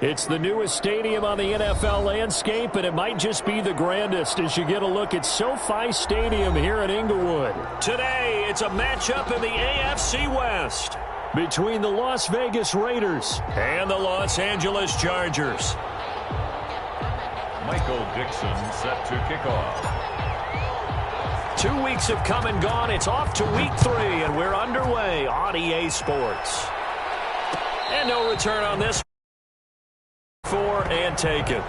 It's the newest stadium on the NFL landscape, and it might just be the grandest as you get a look at SoFi Stadium here in Inglewood. Today, it's a matchup in the AFC West between the Las Vegas Raiders and the Los Angeles Chargers. Michael Dixon set to kick off. 2 weeks have come and gone. It's off to week 3, and we're underway on EA Sports. And no return on this. 4 and take it.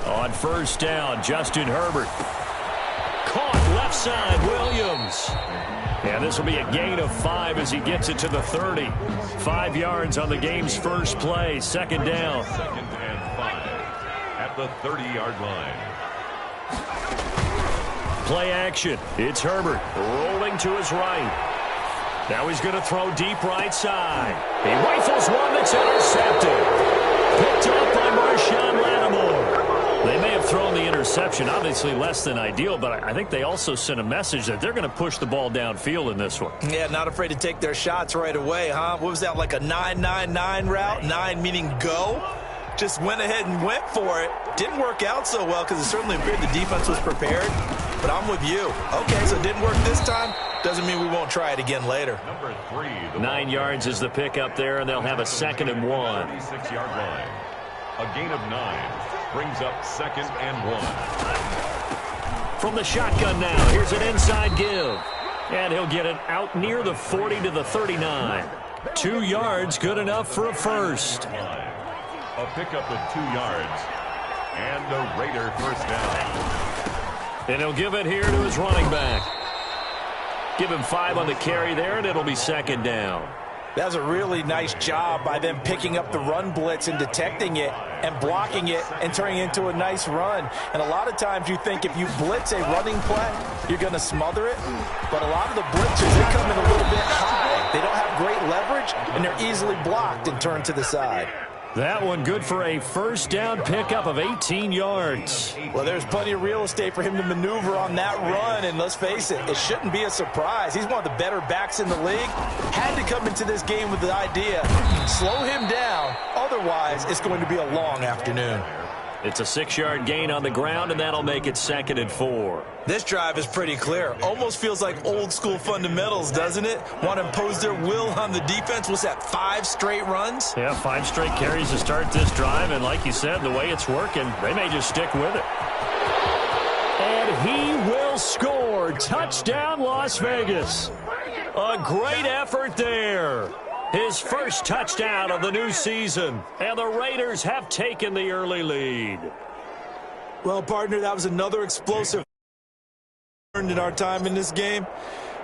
On first down, Justin Herbert. Caught left side, Williams. And this will be a gain of 5 as he gets it to the 30. 5 yards on the game's first play. Second down. Second and 5 at the 30-yard line. Play action. It's Herbert rolling to his right. Now he's going to throw deep right side. He rifles one that's intercepted. Picked up by Marshawn Lattimore. They may have thrown the interception, obviously less than ideal, but I think they also sent a message that they're going to push the ball downfield in this one. Yeah, not afraid to take their shots right away, huh? What was that, like a 9-9-9 route? 9 meaning go? Just went ahead and went for it. Didn't work out so well because it certainly appeared the defense was prepared. But I'm with you. Okay, so it didn't work this time. Doesn't mean we won't try it again later. Number 3. 9 yards is the pickup there, and they'll have a 2nd and 1. 36-yard line. A gain of 9 brings up 2nd and 1. From the shotgun now, here's an inside give. And he'll get it out near the 40 to the 39. 2 yards, good enough for a first. A pickup of 2 yards. And the Raider first down. And he'll give it here to his running back. Give him 5 on the carry there, and it'll be 2nd down. That was a really nice job by them picking up the run blitz and detecting it and blocking it and turning it into a nice run. And a lot of times you think if you blitz a running play, you're going to smother it. But a lot of the blitzers, they come in a little bit high. They don't have great leverage, and they're easily blocked and turned to the side. That one good for a first down pickup of 18 yards. Well, there's plenty of real estate for him to maneuver on that run, and let's face it, it shouldn't be a surprise. He's one of the better backs in the league. Had to come into this game with the idea, slow him down, otherwise it's going to be a long afternoon. It's a 6-yard gain on the ground, and that'll make it 2nd and 4. This drive is pretty clear. Almost feels like old school fundamentals, doesn't it? Want to impose their will on the defense. What's that, 5 straight runs? Yeah, 5 straight carries to start this drive, and like you said, the way it's working, they may just stick with it. And he will score. Touchdown, Las Vegas. A great effort there. His first touchdown of the new season, and the Raiders have taken the early lead. Well, partner, that was another explosive in our time in this game.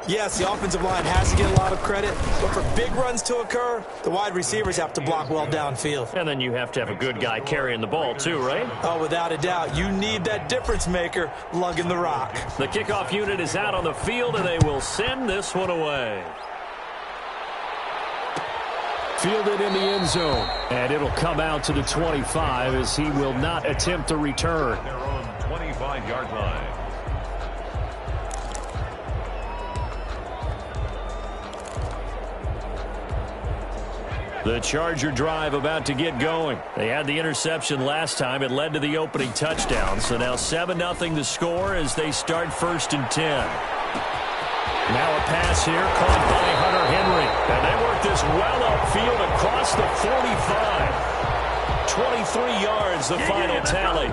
Yes, the offensive line has to get a lot of credit, but for big runs to occur, the wide receivers have to block well downfield. And then you have to have a good guy carrying the ball too, right? Oh, without a doubt. You need that difference maker lugging the rock. The kickoff unit is out on the field, and they will send this one away. Fielded in the end zone, and it'll come out to the 25 as he will not attempt to return. Their own 25-yard line. The Charger drive about to get going. They had the interception last time. It led to the opening touchdown. So now 7-0 the score as they start 1st and 10. Now a pass here caught by Hunter Henry. And they work this well upfield across the 45. 23 yards, the final tally.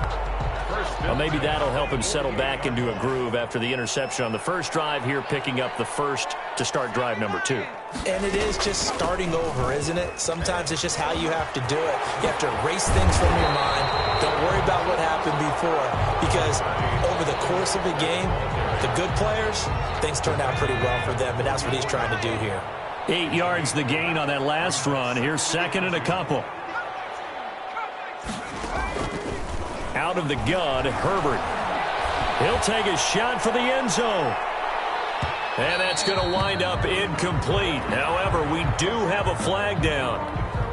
Well, maybe that'll help him settle back into a groove after the interception on the first drive here, picking up the first to start drive number 2. And it is just starting over, isn't it? Sometimes it's just how you have to do it. You have to erase things from your mind. Don't worry about what happened before, because over the course of a game, the good players, things turn out pretty well for them, and that's what he's trying to do here. 8 yards the gain on that last run. Here's 2nd and a couple. Out of the gun, Herbert. He'll take a shot for the end zone. And that's going to wind up incomplete. However, we do have a flag down.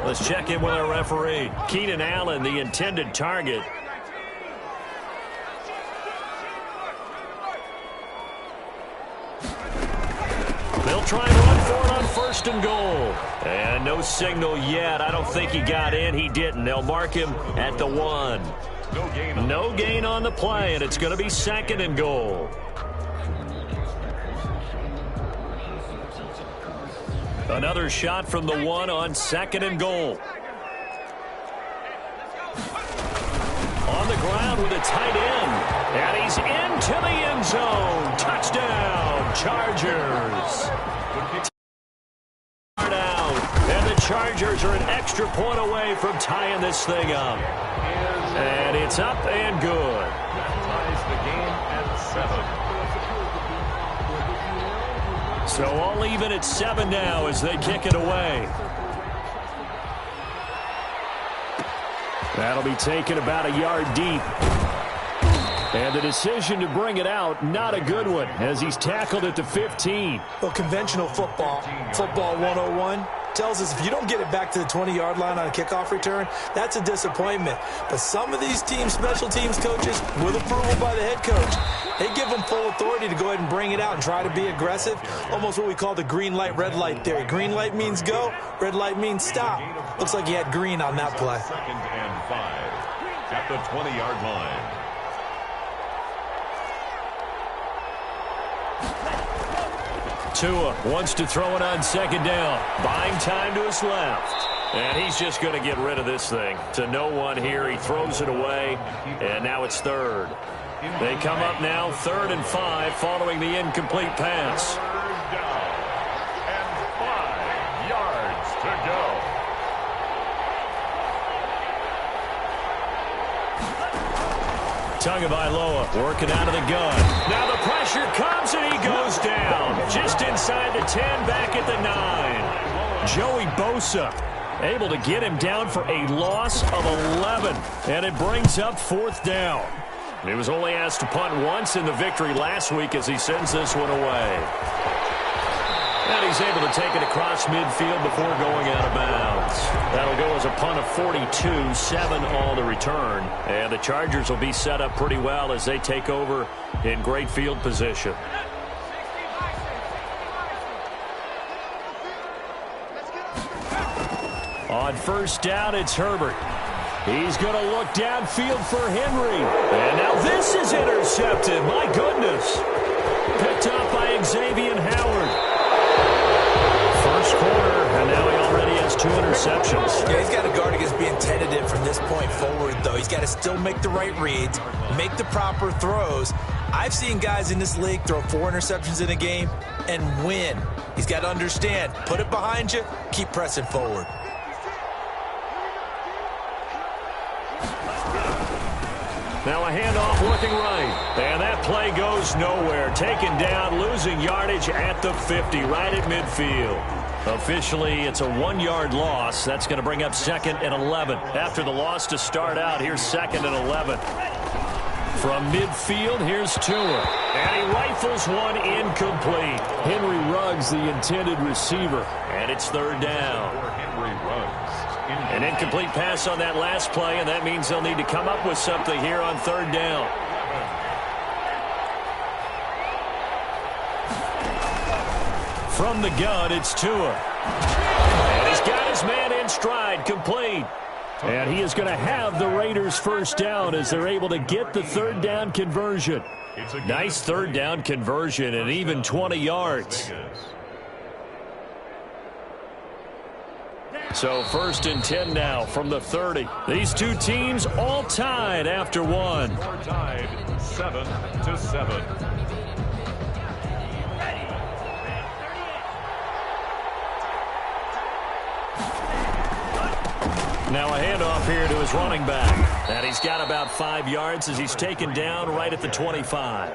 Let's check in with our referee. Keenan Allen, the intended target. They'll try and run for it on 1st and goal. And no signal yet. I don't think he got in. He didn't. They'll mark him at the 1. No gain on the play, and it's going to be 2nd and goal. Another shot from the 1 on 2nd and goal. On the ground with a tight end. And he's into the end zone. Touchdown, Chargers. And the Chargers are an extra point away from tying this thing up. And it's up and good. That ties the game at 7. So all even at 7 now as they kick it away. That'll be taken about a yard deep. And the decision to bring it out, not a good one, as he's tackled at the 15. Well, conventional football 101, tells us if you don't get it back to the 20-yard line on a kickoff return, that's a disappointment. But some of these team special teams coaches, with approval by the head coach, they give them full authority to go ahead and bring it out and try to be aggressive, almost what we call the green light, red light theory. Green light means go, red light means stop. Looks like he had green on that play. 2nd and 5 at the 20-yard line. Tua wants to throw it on 2nd down. Buying time to his left. And he's just going to get rid of this thing. To no one here. He throws it away. And now it's 3rd. They come up now 3rd and 5 following the incomplete pass. 3rd down and 5 yards to go. Tagovailoa working out of the gun. Now the pressure comes and he goes down. Just inside the 10, back at the 9. Joey Bosa able to get him down for a loss of 11. And it brings up 4th down. He was only asked to punt once in the victory last week as he sends this one away. And he's able to take it across midfield before going out of bounds. That'll go as a punt of 42, 7 on the return. And the Chargers will be set up pretty well as they take over in great field position. On 1st down, it's Herbert. He's going to look downfield for Henry. And now this is intercepted. My goodness. Picked up by Xavier Howard. First quarter, and now he already has 2 interceptions. Yeah, he's got to guard against being tentative from this point forward, though. He's got to still make the right reads, make the proper throws. I've seen guys in this league throw 4 interceptions in a game and win. He's got to understand, put it behind you, keep pressing forward. Now a handoff looking right. And that play goes nowhere. Taken down, losing yardage at the 50, right at midfield. Officially, it's a 1-yard loss. That's going to bring up 2nd and 11. After the loss to start out, here's 2nd and 11. From midfield, here's Tua. And he rifles one incomplete. Henry Ruggs, the intended receiver. And it's 3rd down. Henry Ruggs. An incomplete pass on that last play, and that means they'll need to come up with something here on 3rd down. From the gun, it's Tua. And he's got his man in stride, complete. And he is going to have the Raiders' 1st down as they're able to get the 3rd down conversion. Nice 3rd down conversion and even 20 yards. So 1st and 10 now from the 30. These two teams all tied after 1. Tied 7-7. Now a handoff here to his running back. And he's got about 5 yards as he's taken down right at the 25.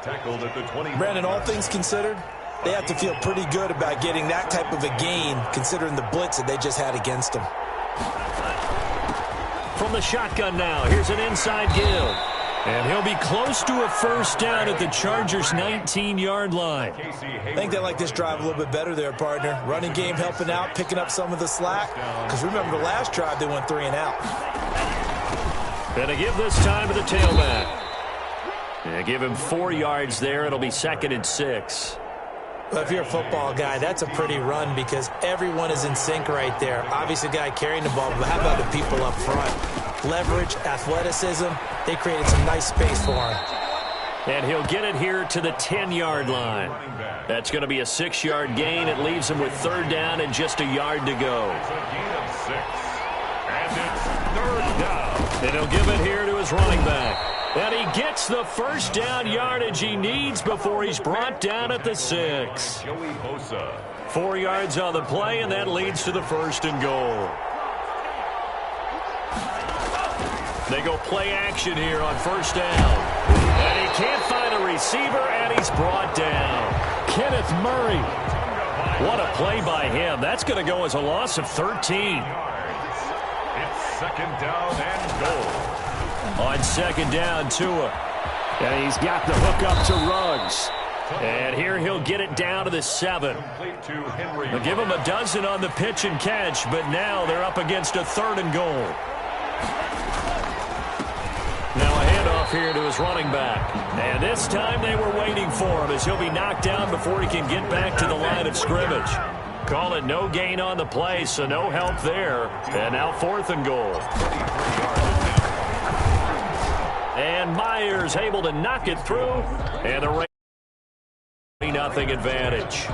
Tackled at the 20. Brandon, all things considered, they have to feel pretty good about getting that type of a gain, considering the blitz that they just had against them. From the shotgun now, here's an inside give. And he'll be close to a first down at the Chargers' 19-yard line. I think they like this drive a little bit better there, partner. Running game helping out, picking up some of the slack. Because remember, the last drive, they went 3 and out. And to give this time to the tailback. And give him 4 yards there. It'll be 2nd and 6. Well, if you're a football guy, that's a pretty run because everyone is in sync right there. Obviously, the guy carrying the ball, but how about the people up front? Leverage, athleticism, they created some nice space for him. And he'll get it here to the 10-yard line. That's going to be a 6-yard gain. It leaves him with 3rd down and just a yard to go. It's a gain of 6. And it's 3rd down. And he'll give it here to his running back. And he gets the first down yardage he needs before he's brought down at the 6. Joey Bosa. 4 yards on the play, and that leads to the 1st and goal. They go play action here on 1st down. And he can't find a receiver, and he's brought down. Kenneth Murray. What a play by him. That's going to go as a loss of 13. It's 2nd down and goal. On 2nd down, Tua. And he's got the hook up to Ruggs. And here he'll get it down to the 7. They'll give him a dozen on the pitch and catch, but now they're up against a 3rd and goal. Now a handoff here to his running back. And this time they were waiting for him as he'll be knocked down before he can get back to the line of scrimmage. Call it no gain on the play, so no help there. And now 4th and goal. And Myers able to knock it through. And the 3-0 advantage.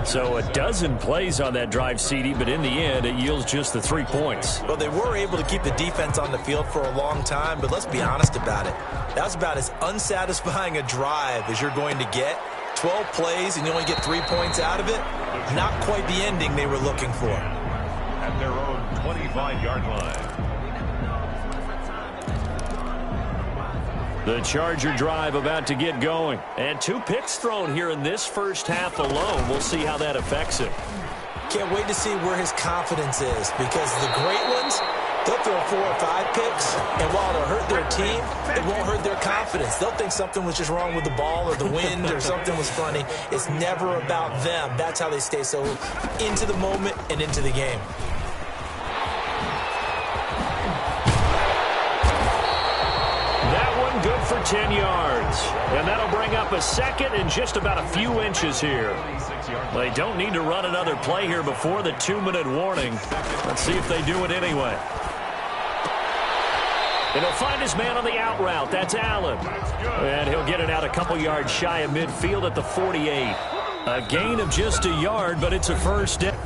So a dozen plays on that drive, CD, but in the end, it yields just the 3 points. Well, they were able to keep the defense on the field for a long time, but let's be honest about it. That was about as unsatisfying a drive as you're going to get. 12 plays and you only get 3 points out of it. Not quite the ending they were looking for. At their own 25-yard line. The Charger drive about to get going. And 2 picks thrown here in this first half alone. We'll see how that affects him. Can't wait to see where his confidence is because the great ones, they'll throw 4 or 5 picks, and while it'll hurt their team, it won't hurt their confidence. They'll think something was just wrong with the ball or the wind or something was funny. It's never about them. That's how they stay so into the moment and into the game. Good for 10 yards. And that'll bring up a 2nd and just about a few inches here. They don't need to run another play here before the 2-minute warning. Let's see if they do it anyway. And he'll find his man on the out route. That's Allen. And he'll get it out a couple yards shy of midfield at the 48. A gain of just a yard, but it's a first down.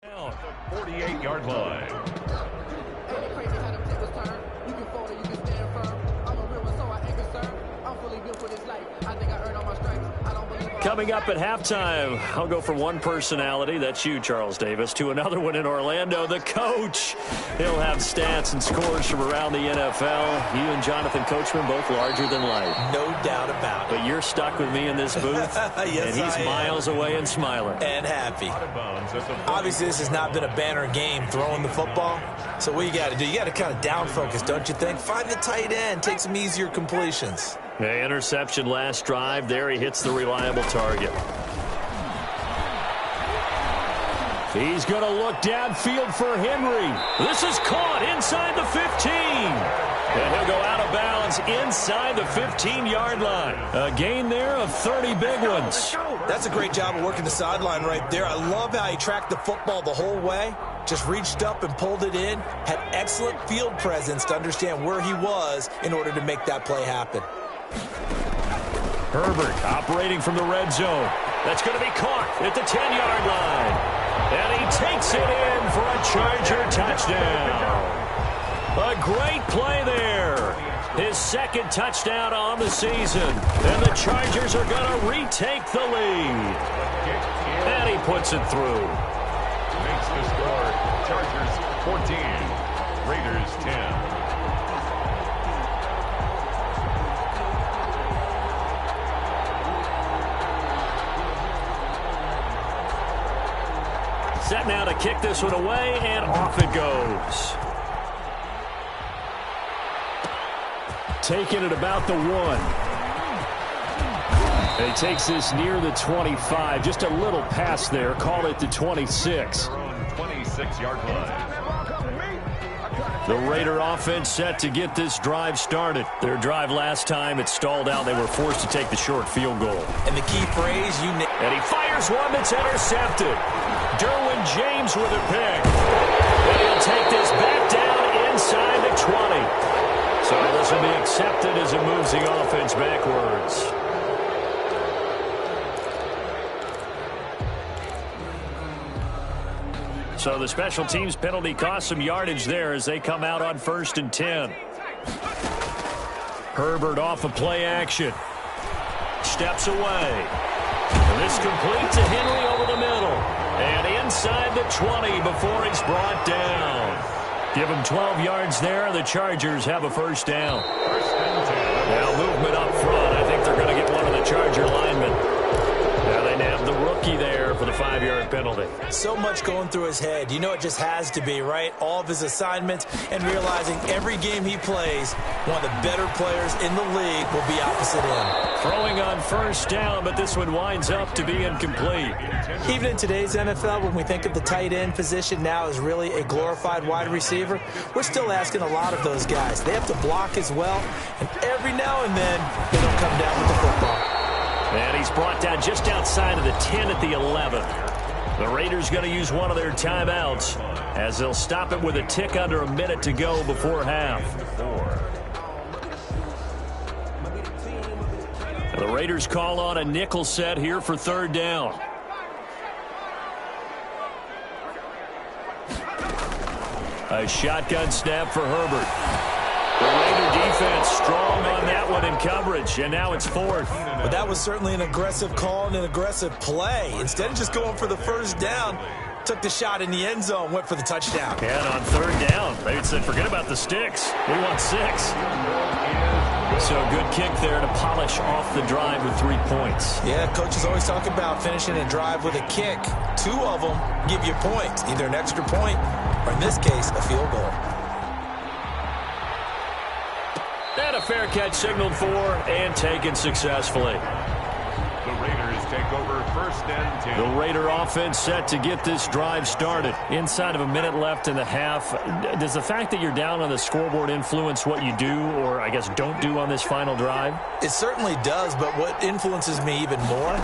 At the 48-yard line. Coming up at halftime, I'll go from one personality, that's you, Charles Davis, to another one in Orlando, the coach. He'll have stats and scores from around the NFL. You and Jonathan Coachman both larger than life. No doubt about it. But you're stuck with me in this booth, yes, and he's miles away and smiling. And happy. Obviously, this has not been a banner game throwing the football. So what you got to do, you got to kind of down focus, don't you think? Find the tight end, take some easier completions. The interception last drive. There he hits the reliable target. He's going to look downfield for Henry. This is caught inside the 15. And he'll go out of bounds inside the 15-yard line. A gain there of 30 big ones. That's a great job of working the sideline right there. I love how he tracked the football the whole way. Just reached up and pulled it in. Had excellent field presence to understand where he was in order to make that play happen. Herbert operating from the red zone. That's going to be caught at the 10-yard line. And he takes it in for a Charger touchdown. A great play there. His second touchdown on the season. And the Chargers are going to retake the lead. And he puts it through. Makes the score Chargers 14, Raiders 10. Set now to kick this one away, and off it goes. Taking it about the 1. And he takes this near the 25. Just a little pass there. Call it the 26. 26-yard line. The Raider offense set to get this drive started. Their drive last time, it stalled out. They were forced to take the short field goal. And the key phrase, and he fires one that's intercepted. Derwin James with a pick. And he'll take this back down inside the 20. So this will be accepted as it moves the offense backwards. So the special teams penalty cost some yardage there as they come out on 1st and 10. Herbert off of play action. Steps away. And this complete to Henry over the middle. And inside the 20 before he's brought down. Give him 12 yards there. The Chargers have a first down. Now movement up front. I think they're going to get one of the Charger linemen. Now they nab the rookie there for the 5-yard penalty. So much going through his head. You know it just has to be, right? All of his assignments and realizing every game he plays, one of the better players in the league will be opposite him. Throwing on first down, but this one winds up to be incomplete. Even in today's NFL, when we think of the tight end position now as really a glorified wide receiver, we're still asking a lot of those guys. They have to block as well, and every now and then they don't come down with the football. And he's brought down just outside of the 10 at the 11. The Raiders going to use one of their timeouts as they'll stop it with a tick under a minute to go before half. The Raiders call on a nickel set here for 3rd down. A shotgun snap for Herbert. The Raider defense strong on that one in coverage, and now it's 4th. But that was certainly an aggressive call and an aggressive play. Instead of just going for the first down, took the shot in the end zone, went for the touchdown. And on 3rd down, they said, forget about the sticks. We want 6. So good kick there to polish off the drive with 3 points. Yeah, coaches always talk about finishing a drive with a kick. 2 of them give you points, either an extra point or, in this case, a field goal. And a fair catch signaled for and taken successfully. The Raiders take over 1st and 10. The Raider offense set to get this drive started. Inside of a minute left in the half. Does the fact that you're down on the scoreboard influence what you do or, I guess, don't do on this final drive? It certainly does, but what influences me even more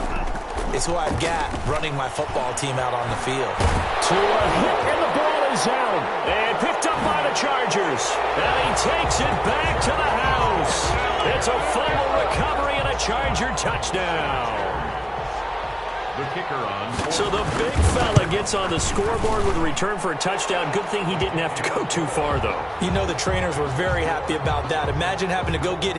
is who I've got running my football team out on the field. To a hit, and the ball is out. And picked up by the Chargers. And he takes it back to the house. It's a fumble recovery and a Charger touchdown. The kicker on. So the big fella gets on the scoreboard with a return for a touchdown. Good thing he didn't have to go too far, though. You know the trainers were very happy about that. Imagine having to go get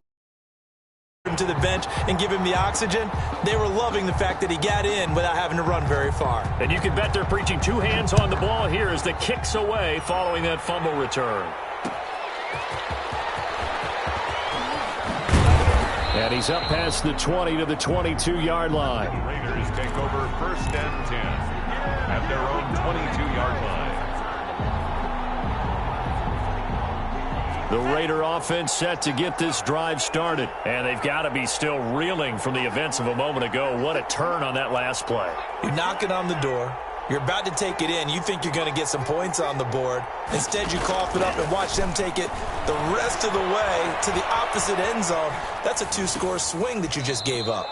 him to the bench and give him the oxygen. They were loving the fact that he got in without having to run very far. And you can bet they're preaching 2 hands on the ball here as the kick's away following that fumble return. And he's up past the 20 to the 22-yard line. The Raiders take over 1st and 10 at their own 22-yard line. The Raider offense set to get this drive started. And they've got to be still reeling from the events of a moment ago. What a turn on that last play. You're knocking on the door. You're about to take it in. You think you're going to get some points on the board. Instead, you cough it up and watch them take it the rest of the way to the opposite end zone. That's a 2-score swing that you just gave up.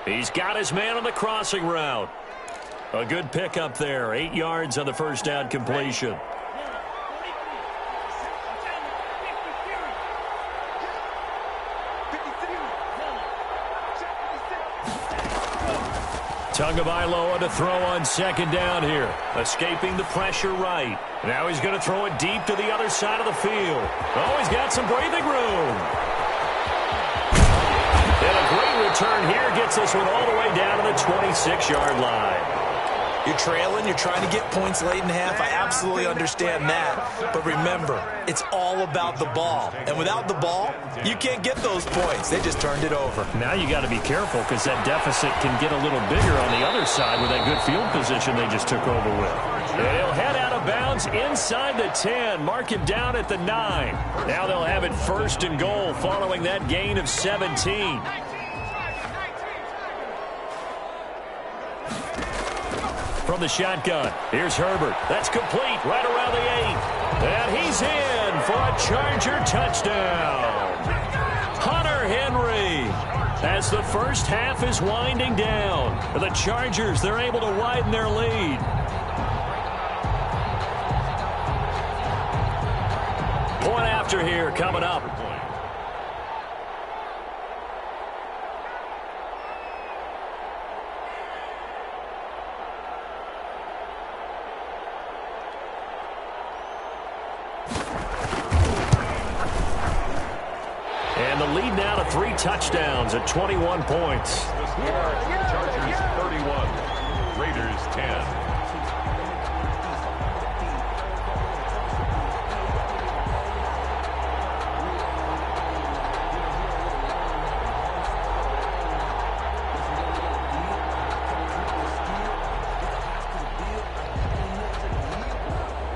He's got his man on the crossing route. A good pickup there. 8 yards on the first down completion. Tagovailoa to throw on second down here. Escaping the pressure right. Now he's going to throw it deep to the other side of the field. Oh, he's got some breathing room. And a great return here gets this one all the way down to the 26-yard line. You're trailing, you're trying to get points late in half. I absolutely understand that. But remember, it's all about the ball. And without the ball, you can't get those points. They just turned it over. Now you got to be careful because that deficit can get a little bigger on the other side with that good field position they just took over with. And he'll head out of bounds inside the 10. Mark him down at the 9. Now they'll have it first and goal following that gain of 17. From the shotgun, here's Herbert. That's complete right around the 8. And he's in for a Charger touchdown. Hunter Henry. As the first half is winding down, the Chargers, they're able to widen their lead. Point after here coming up. And the lead now to 3 touchdowns at 21 points. The score, Chargers 31, Raiders 10.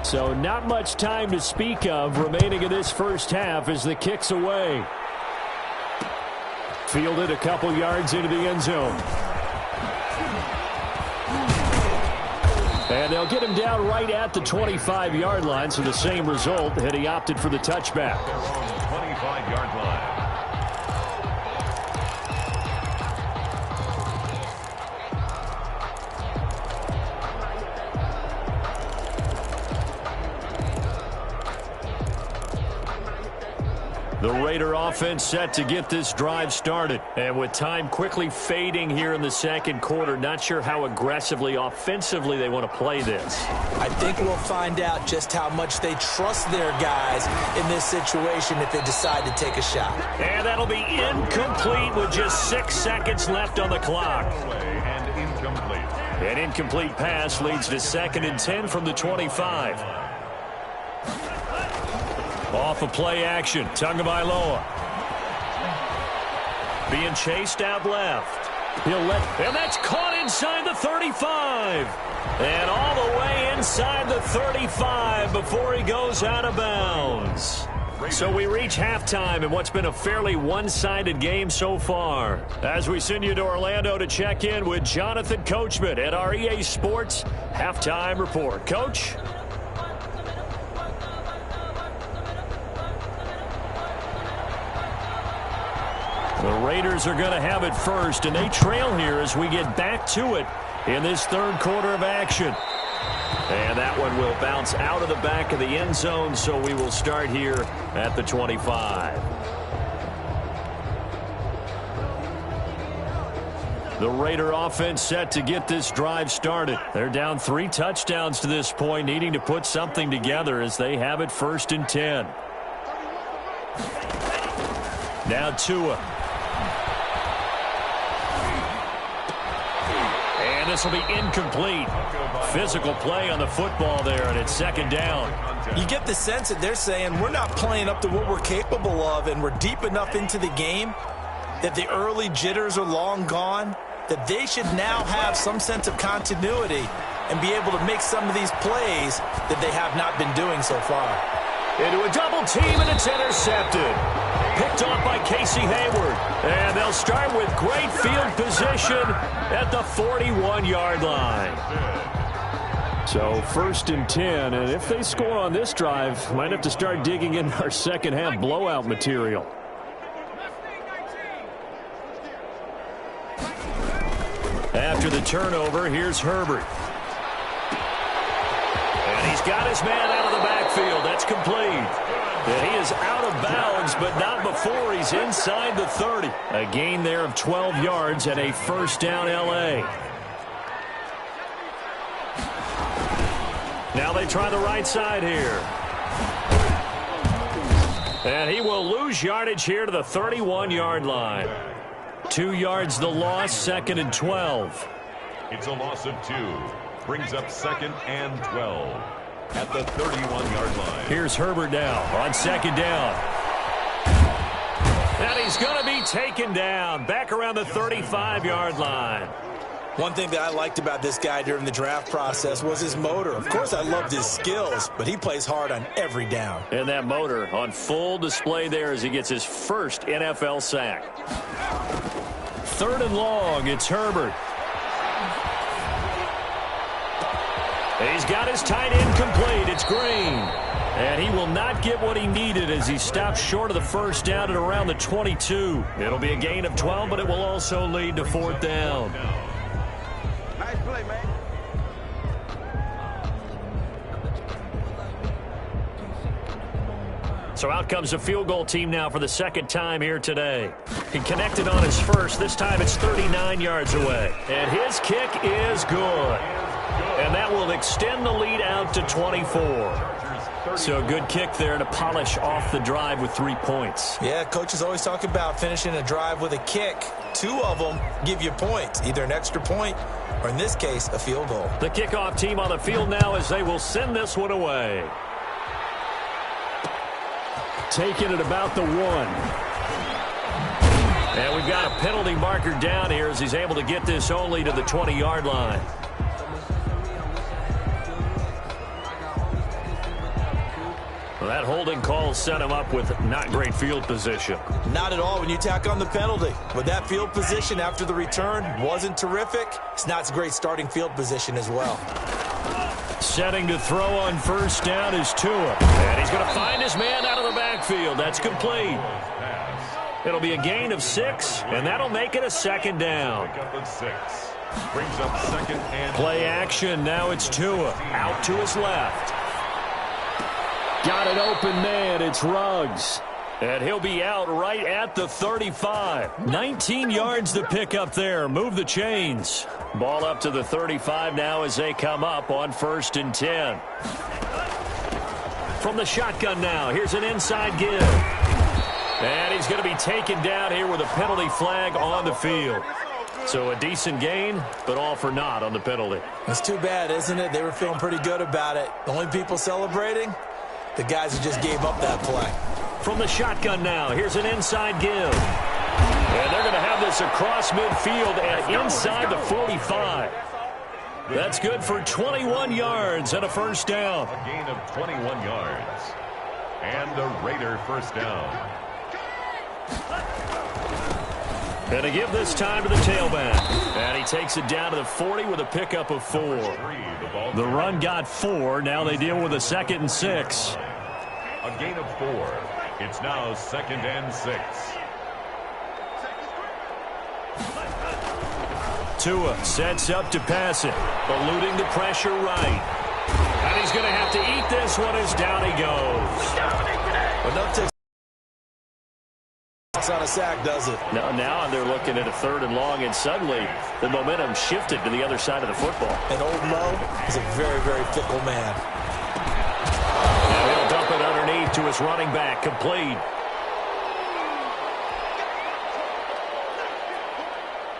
So not much time to speak of remaining in this first half as the kick's away. Fielded a couple yards into the end zone. And they'll get him down right at the 25-yard line, so the same result had he opted for the touchback. 25-yard line. The Raider offense set to get this drive started. And with time quickly fading here in the second quarter, not sure how aggressively, offensively they want to play this. I think we'll find out just how much they trust their guys in this situation if they decide to take a shot. And that'll be incomplete with just 6 seconds left on the clock. And incomplete. An incomplete pass leads to 2nd and 10 from the 25. Off of play action, Tagovailoa. Being chased out left. And that's caught inside the 35. And all the way inside the 35 before he goes out of bounds. So we reach halftime in what's been a fairly one-sided game so far. As we send you to Orlando to check in with Jonathan Coachman at our EA Sports Halftime Report. Coach? The Raiders are going to have it first, and they trail here as we get back to it in this third quarter of action. And that one will bounce out of the back of the end zone, so we will start here at the 25. The Raider offense set to get this drive started. They're down 3 touchdowns to this point, needing to put something together as they have it 1st and 10. Now Tua. And this will be incomplete. Physical play on the football there, and it's 2nd down. You get the sense that they're saying we're not playing up to what we're capable of, and we're deep enough into the game that the early jitters are long gone, that they should now have some sense of continuity and be able to make some of these plays that they have not been doing so far. Into a double team, and it's intercepted. Picked off by Casey Hayward. And they'll start with great field position at the 41-yard line. So 1st and 10, and if they score on this drive, might have to start digging in our second half blowout material. After the turnover, here's Herbert. And he's got his man out of the backfield. That's complete. And he is out of bounds, but not before he's inside the 30. A gain there of 12 yards and a 1st down L.A. Now they try the right side here. And he will lose yardage here to the 31-yard line. 2 yards the loss, 2nd and 12. It's a loss of 2. Brings up 2nd and 12 at the 31-yard line. Here's Herbert now on 2nd down. And he's going to be taken down back around the 35-yard line. One thing that I liked about this guy during the draft process was his motor. Of course, I loved his skills, but he plays hard on every down. And that motor on full display there as he gets his first NFL sack. 3rd and long, it's Herbert. He's got his tight end complete. It's Green. And he will not get what he needed as he stops short of the first down at around the 22. It'll be a gain of 12, but it will also lead to 4th down. Nice play, man. So out comes a field goal team now for the 2nd time here today. He connected on his first. This time it's 39 yards away. And his kick is good. And that will extend the lead out to 24. So a good kick there to polish off the drive with 3 points. Yeah, coaches always talk about finishing a drive with a kick. 2 of them give you points, either an extra point or, in this case, a field goal. The kickoff team on the field now as they will send this one away. Taking it about the 1. And we've got a penalty marker down here as he's able to get this only to the 20-yard line. Well, that holding call set him up with not great field position. Not at all when you tack on the penalty. But that field position after the return wasn't terrific. It's not a great starting field position as well. Setting to throw on 1st down is Tua. And he's going to find his man out of the backfield. That's complete. It'll be a gain of 6, and that'll make it a 2nd down. Brings up 2nd and play action. Now it's Tua out to his left. Got an open man. It's Ruggs. And he'll be out right at the 35. 19 yards to pick up there. Move the chains. Ball up to the 35 now as they come up on 1st and 10. From the shotgun now, here's an inside give. And he's going to be taken down here with a penalty flag on the field. So a decent gain, but all for naught on the penalty. It's too bad, isn't it? They were feeling pretty good about it. The only people celebrating, the guys who just gave up that play. From the shotgun now, here's an inside give. And they're going to have this across midfield and inside the 45. That's good for 21 yards and a 1st down. A gain of 21 yards. And a Raider 1st down. And to give this time to the tailback. And he takes it down to the 40 with a pickup of 4. The run got 4. Now they deal with a 2nd and 6. A gain of 4. It's now 2nd and 6. Tua sets up to pass it, eluding the pressure right. And he's going to have to eat this one as down he goes. Enough to it's not a sack, does it? Now they're looking at a 3rd and long, and suddenly the momentum shifted to the other side of the football. And Old Mo is a very, very fickle man. Now he'll dump it underneath to his running back, complete.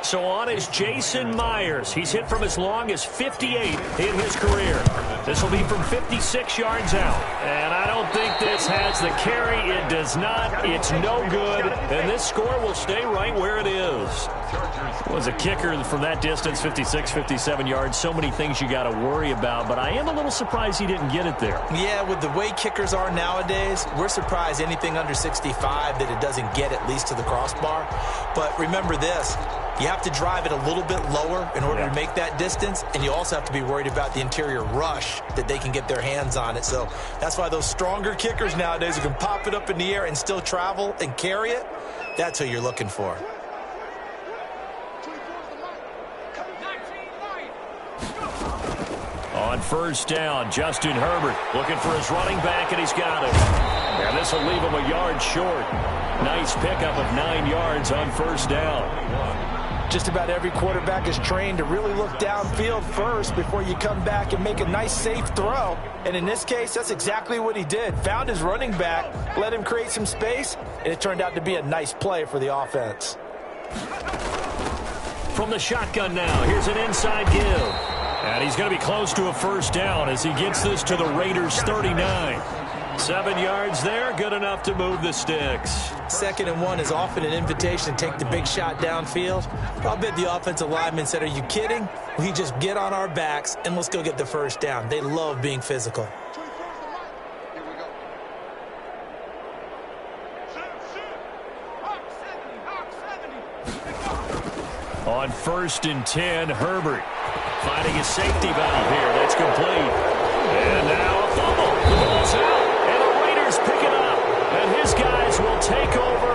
So on is Jason Myers. He's hit from as long as 58 in his career. This will be from 56 yards out. And I don't think this has the carry. It does not. It's no good. And this score will stay right where it is. Was a kicker from that distance, 56, 57 yards. So many things you got to worry about. But I am a little surprised he didn't get it there. Yeah, with the way kickers are nowadays, we're surprised anything under 65 that it doesn't get at least to the crossbar. But remember this. You have to drive it a little bit lower in order to make that distance, and you also have to be worried about the interior rush that they can get their hands on it. So that's why those stronger kickers nowadays who can pop it up in the air and still travel and carry it, that's who you're looking for. On 1st down, Justin Herbert looking for his running back, and he's got it. And this will leave him a yard short. Nice pickup of 9 yards on 1st down. Just about every quarterback is trained to really look downfield first before you come back and make a nice, safe throw. And in this case, that's exactly what he did. Found his running back, let him create some space, and it turned out to be a nice play for the offense. From the shotgun now, here's an inside give. And he's going to be close to a first down as he gets this to the Raiders' 39. 7 yards there, good enough to move the sticks. 2nd and 1 is often an invitation to take the big shot downfield. I'll bet the offensive lineman said, are you kidding? We just get on our backs and let's go get the first down. They love being physical. On 1st and 10, Herbert finding his safety valve here. That's complete. And now a fumble. The ball's out. And the Raiders pick it up. And his guys will take over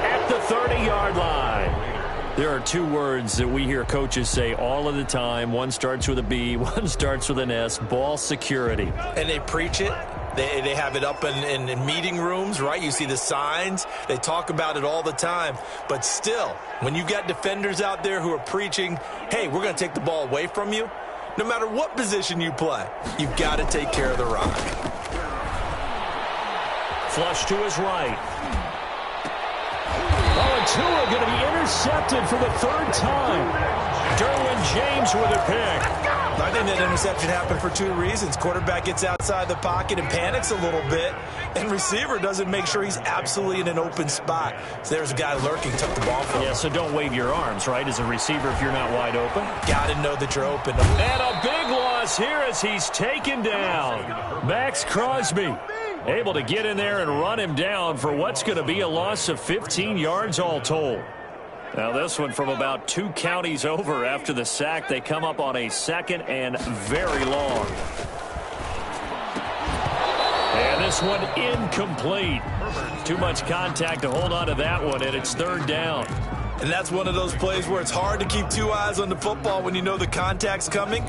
at the 30-yard line. There are 2 words that we hear coaches say all of the time. One starts with a B, one starts with an S, ball security. And they preach it. They have it up in meeting rooms, right? You see the signs. They talk about it all the time. But still, when you got defenders out there who are preaching, hey, we're going to take the ball away from you, no matter what position you play, you've got to take care of the rock. Flush to his right. Oh, and Tua going to be intercepted for the 3rd time. Derwin James with a pick. I think that interception happened for 2 reasons. Quarterback gets outside the pocket and panics a little bit, and receiver doesn't make sure he's absolutely in an open spot. So there's a guy lurking, took the ball from him. Yeah, so don't wave your arms, right, as a receiver if you're not wide open. Got to know that you're open. And a big loss here as he's taken down. Max Crosby able to get in there and run him down for what's going to be a loss of 15 yards all told. Now this one from about 2 counties over after the sack. They come up on a 2nd and very long. And this one incomplete. Too much contact to hold on to that one, and it's 3rd down. And that's one of those plays where it's hard to keep 2 eyes on the football when you know the contact's coming,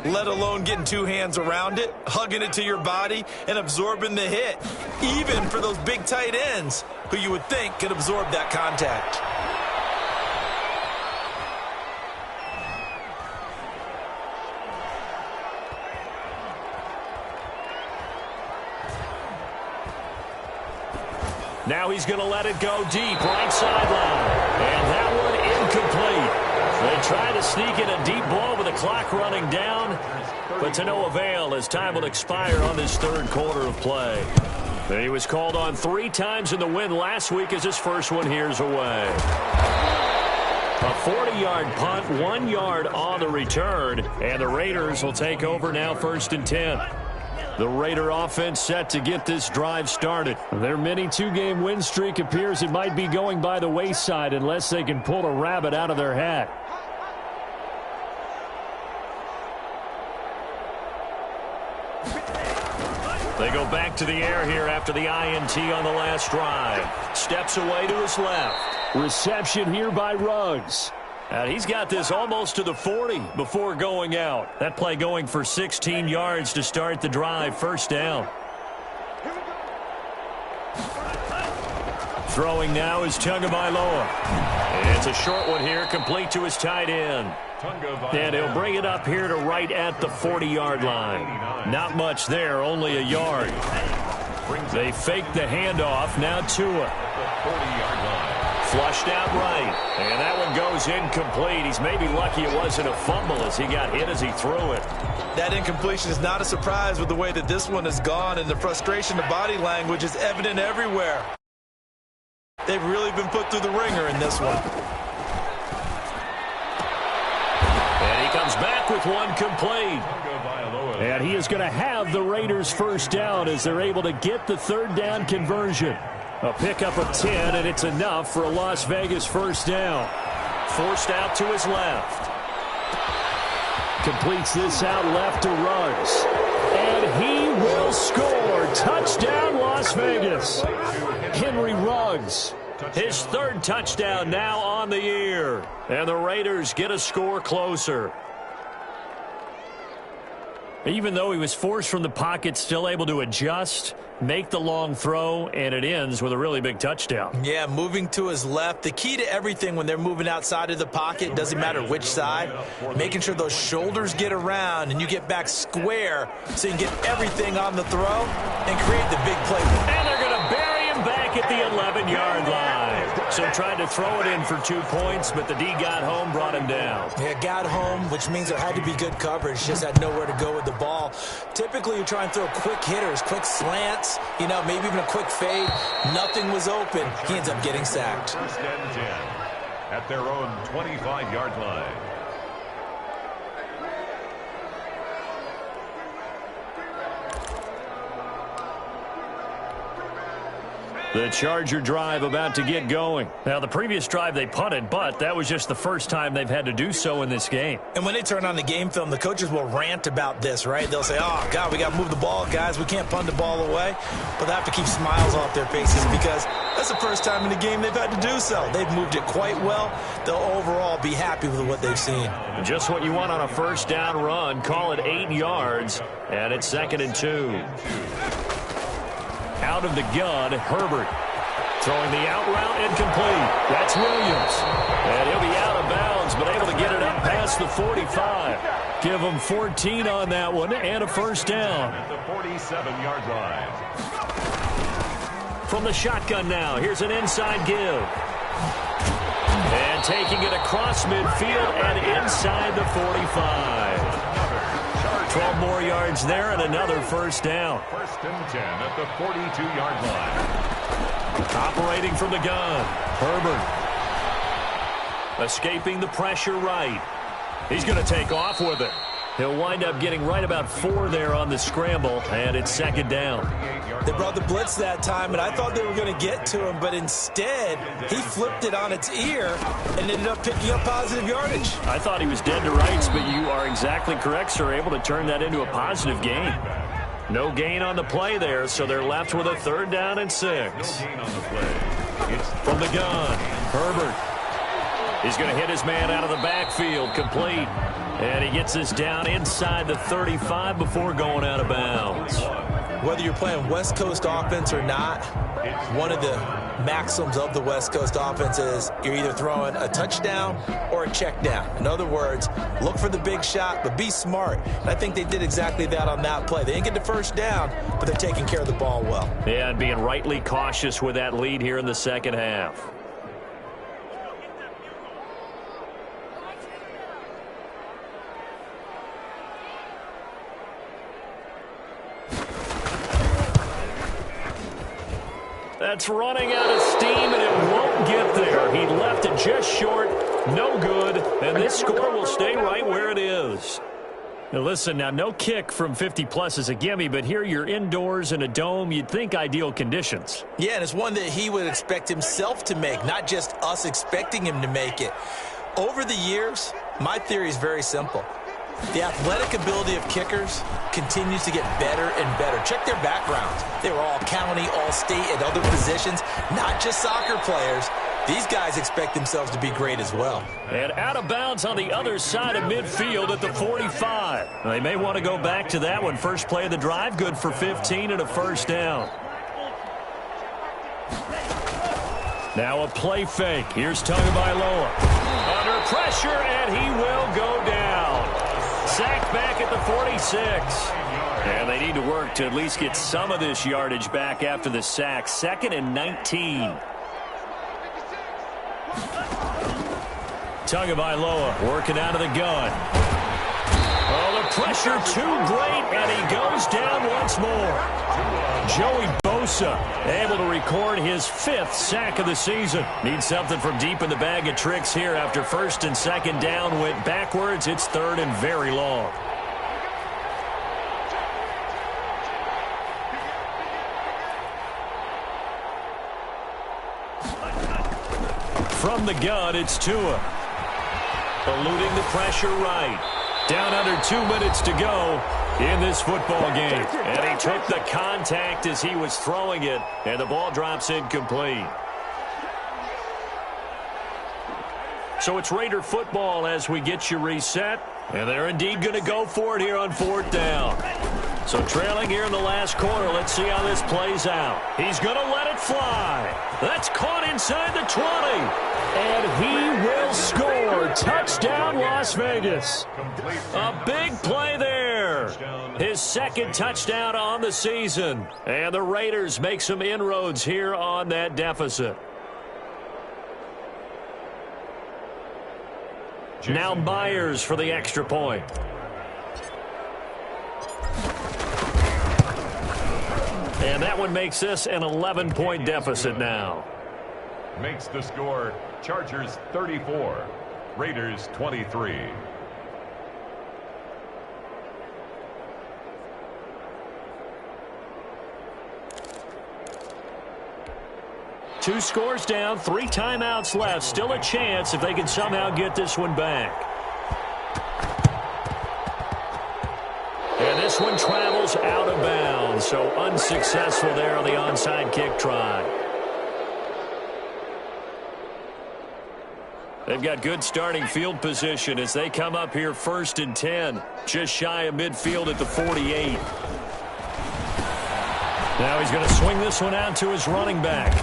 let alone getting 2 hands around it, hugging it to your body, and absorbing the hit. Even for those big tight ends who you would think could absorb that contact. Now he's going to let it go deep, right sideline. And that one incomplete. They try to sneak in a deep ball with the clock running down, but to no avail as time will expire on this 3rd quarter of play. And he was called on 3 times in the win last week as his first one here's away. A 40-yard punt, 1 yard on the return, and the Raiders will take over now 1st and 10. The Raider offense set to get this drive started. Their mini 2-game win streak appears it might be going by the wayside unless they can pull a rabbit out of their hat. They go back to the air here after the INT on the last drive. Steps away to his left. Reception here by Ruggs. And he's got this almost to the 40 before going out. That play going for 16 yards to start the drive. 1st down. Throwing now is Tagovailoa. It's a short one here, complete to his tight end. And he'll bring it up here to right at the 40-yard line. Not much there, only a yard. They fake the handoff, now Tua. Flushed out right, and that one goes incomplete. He's maybe lucky it wasn't a fumble as he got hit as he threw it. That incompletion is not a surprise with the way that this one has gone, and the frustration, the body language is evident everywhere. They've really been put through the ringer in this one. And he comes back with one complete. And he is going to have the Raiders' 1st down as they're able to get the 3rd down conversion. A pickup of 10, and it's enough for a Las Vegas 1st down. Forced out to his left. Completes this out left to Ruggs. And he will score. Touchdown, Las Vegas. Henry Ruggs. His 3rd touchdown now on the year. And the Raiders get a score closer. Even though he was forced from the pocket, still able to adjust, make the long throw, and it ends with a really big touchdown. Yeah, moving to his left. The key to everything when they're moving outside of the pocket, doesn't matter which side, making sure those shoulders get around and you get back square so you can get everything on the throw and create the big play. And they're going to bury him back at the 11-yard line. So tried to throw it in for 2 points, but the D got home, brought him down. Yeah, got home, which means there had to be good coverage. Just had nowhere to go with the ball. Typically, you try and throw quick hitters, quick slants, maybe even a quick fade. Nothing was open. He ends up getting sacked. First and 10 at their own 25-yard line. The Charger drive about to get going. Now, the previous drive they punted, but that was just the first time they've had to do so in this game. And when they turn on the game film, the coaches will rant about this, right? They'll say, oh, God, we got to move the ball, guys. We can't punt the ball away. But they have to keep smiles off their faces because that's the first time in the game they've had to do so. They've moved it quite well. They'll overall be happy with what they've seen. Just what you want on a first down run. Call it 8 yards, and it's 2nd and 2. Out of the gun, Herbert. Throwing the out route incomplete. That's Williams. And he'll be out of bounds, but able to get it up past the 45. Give him 14 on that one and a first down. At the 47-yard line. From the shotgun now, here's an inside give. And taking it across midfield and inside the 45. 12 more yards there and another first down. First and 10 at the 42-yard line. Operating from the gun, Herbert. Escaping the pressure right. He's going to take off with it. He'll wind up getting right about 4 there on the scramble, and it's 2nd down. They brought the blitz that time, and I thought they were going to get to him, but instead, he flipped it on its ear and ended up picking up positive yardage. I thought he was dead to rights, but you are exactly correct, sir. Able to turn that into a positive gain. No gain on the play there, so they're left with a 3rd down and 6. No gain on the play. It's from the gun, Herbert. He's going to hit his man out of the backfield, complete. And he gets us down inside the 35 before going out of bounds. Whether you're playing West Coast offense or not, one of the maxims of the West Coast offense is you're either throwing a touchdown or a check down. In other words, look for the big shot, but be smart. And I think they did exactly that on that play. They didn't get the first down, but they're taking care of the ball well. Yeah, and being rightly cautious with that lead here in the second half. That's running out of steam, and it won't get there. He left it just short. No good. And this score will stay right where it is. Now listen, now no kick from 50-plus is a gimme, but here you're indoors in a dome. You'd think ideal conditions. Yeah, and it's one that he would expect himself to make, not just us expecting him to make it. Over the years, my theory is very simple. The athletic ability of kickers continues to get better and better. Check their backgrounds. They were all county, all state, at other positions, not just soccer players. These guys expect themselves to be great as well. And out of bounds on the other side of midfield at the 45. They may want to go back to that one. First play of the drive, good for 15 and a first down. Now a play fake. Here's Tagovailoa. Under pressure, and he will go down. Sacked back at the 46. And they need to work to at least get some of this yardage back after the sack. 2nd and 19. Tagovailoa working out of the gun. Oh, the pressure too great, and he goes down once more. Joey Bosa able to record his 5th sack of the season. Needs something from deep in the bag of tricks here after 1st and 2nd down went backwards. It's 3rd and very long. From the gun, it's Tua. Eluding the pressure right. Down under 2 minutes to go in this football game. And he took the contact as he was throwing it, and the ball drops incomplete. So it's Raider football as we get you reset. And they're indeed going to go for it here on 4th down. So trailing here in the last quarter, let's see how this plays out. He's going to let it fly. That's caught inside the 20. And he will score. Touchdown, Las Vegas. A big play there. His 2nd touchdown on the season. And the Raiders make some inroads here on that deficit. Now Myers for the extra point. And that one makes this an 11-point deficit now. Makes the score Chargers 34, Raiders 23. Two scores down, 3 timeouts left. Still a chance if they can somehow get this one back. And this one travels out of bounds, so unsuccessful there on the onside kick try. They've got good starting field position as they come up here 1st and 10, just shy of midfield at the 48. Now he's going to swing this one out to his running back.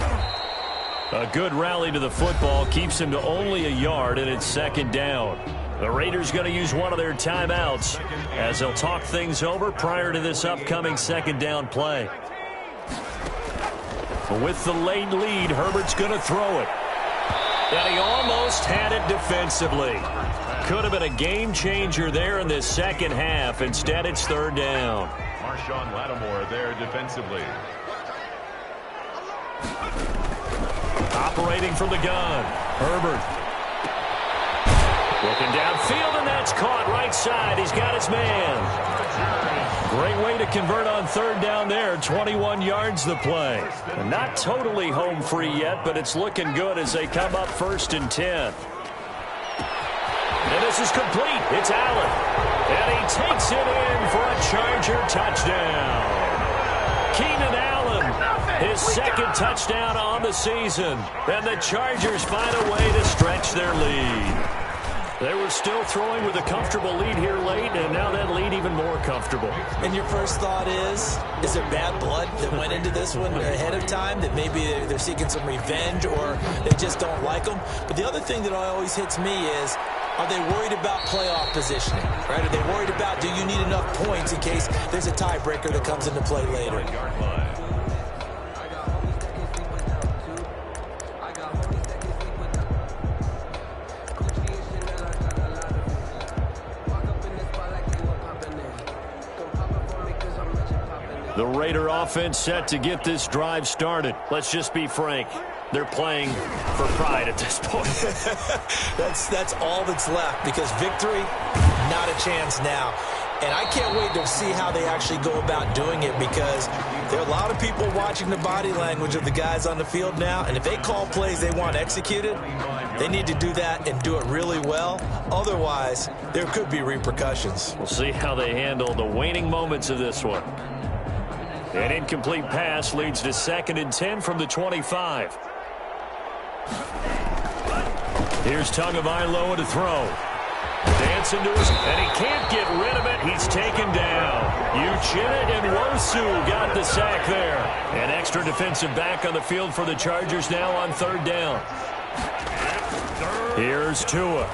A good rally to the football keeps him to only a yard, and it's 2nd down. The Raiders going to use one of their timeouts as they'll talk things over prior to this upcoming 2nd down play. With the late lead, Herbert's going to throw it. And he almost had it defensively. Could have been a game changer there in this 2nd half. Instead, it's 3rd down. Marshawn Lattimore there defensively. Operating from the gun, Herbert. Looking downfield, and that's caught right side. He's got his man. Great way to convert on 3rd down there. 21 yards the play. Not totally home free yet, but it's looking good as they come up 1st and 10. And this is complete. It's Allen. And he takes it in for a Charger touchdown. Keenan Allen, his 2nd touchdown on the season. And the Chargers find a way to stretch their lead. They were still throwing with a comfortable lead here late, and now that lead even more comfortable. And your first thought is there bad blood that went into this one ahead of time, that maybe they're seeking some revenge or they just don't like them? But the other thing that always hits me is, are they worried about playoff positioning? Right? Are they worried about, do you need enough points in case there's a tiebreaker that comes into play later? The Raider offense set to get this drive started. Let's just be frank. They're playing for pride at this point. That's all that's left, because victory, not a chance now. And I can't wait to see how they actually go about doing it, because there are a lot of people watching the body language of the guys on the field now, and if they call plays they want executed, they need to do that and do it really well. Otherwise, there could be repercussions. We'll see how they handle the waning moments of this one. An incomplete pass leads to 2nd and 10 from the 25. Here's Tagovailoa to throw. Dancing to his, and he can't get rid of it. He's taken down. Uchenna and Nwosu got the sack there. An extra defensive back on the field for the Chargers now on 3rd down. Here's Tua.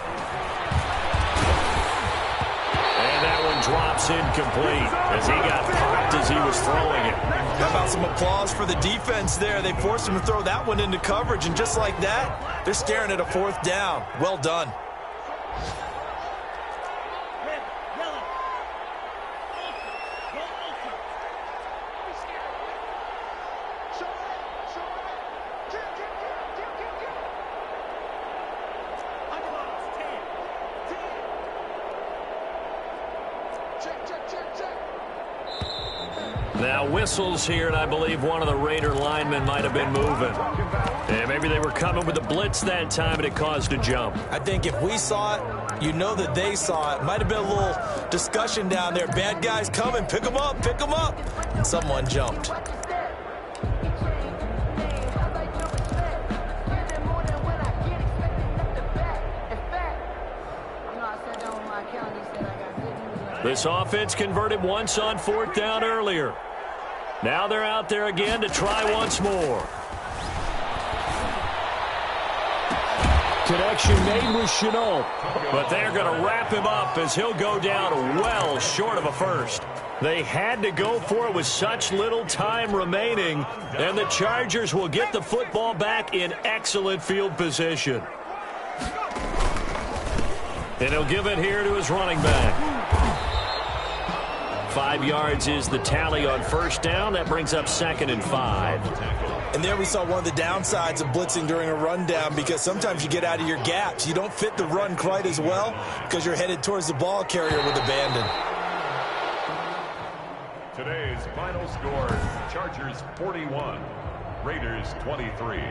Drops incomplete as he got popped as he was throwing it. How about some applause for the defense there? They forced him to throw that one into coverage, and just like that, they're staring at a 4th down. Well done. Now whistles here, and I believe one of the Raider linemen might have been moving. And maybe they were coming with a blitz that time, and it caused a jump. I think if we saw it, you know that they saw it. Might have been a little discussion down there. Bad guys coming, pick them up, pick them up. And someone jumped. I sat down with my accountant, he said, This offense converted once on 4th down earlier. Now they're out there again to try once more. Connection made with Chenault. But they're going to wrap him up as he'll go down well short of a first. They had to go for it with such little time remaining, and the Chargers will get the football back in excellent field position. And he'll give it here to his running back. 5 yards is the tally on 1st down. That brings up 2nd and 5. And there we saw one of the downsides of blitzing during a rundown, because sometimes you get out of your gaps. You don't fit the run quite as well because you're headed towards the ball carrier with abandon. Today's final score, Chargers 41, Raiders 23.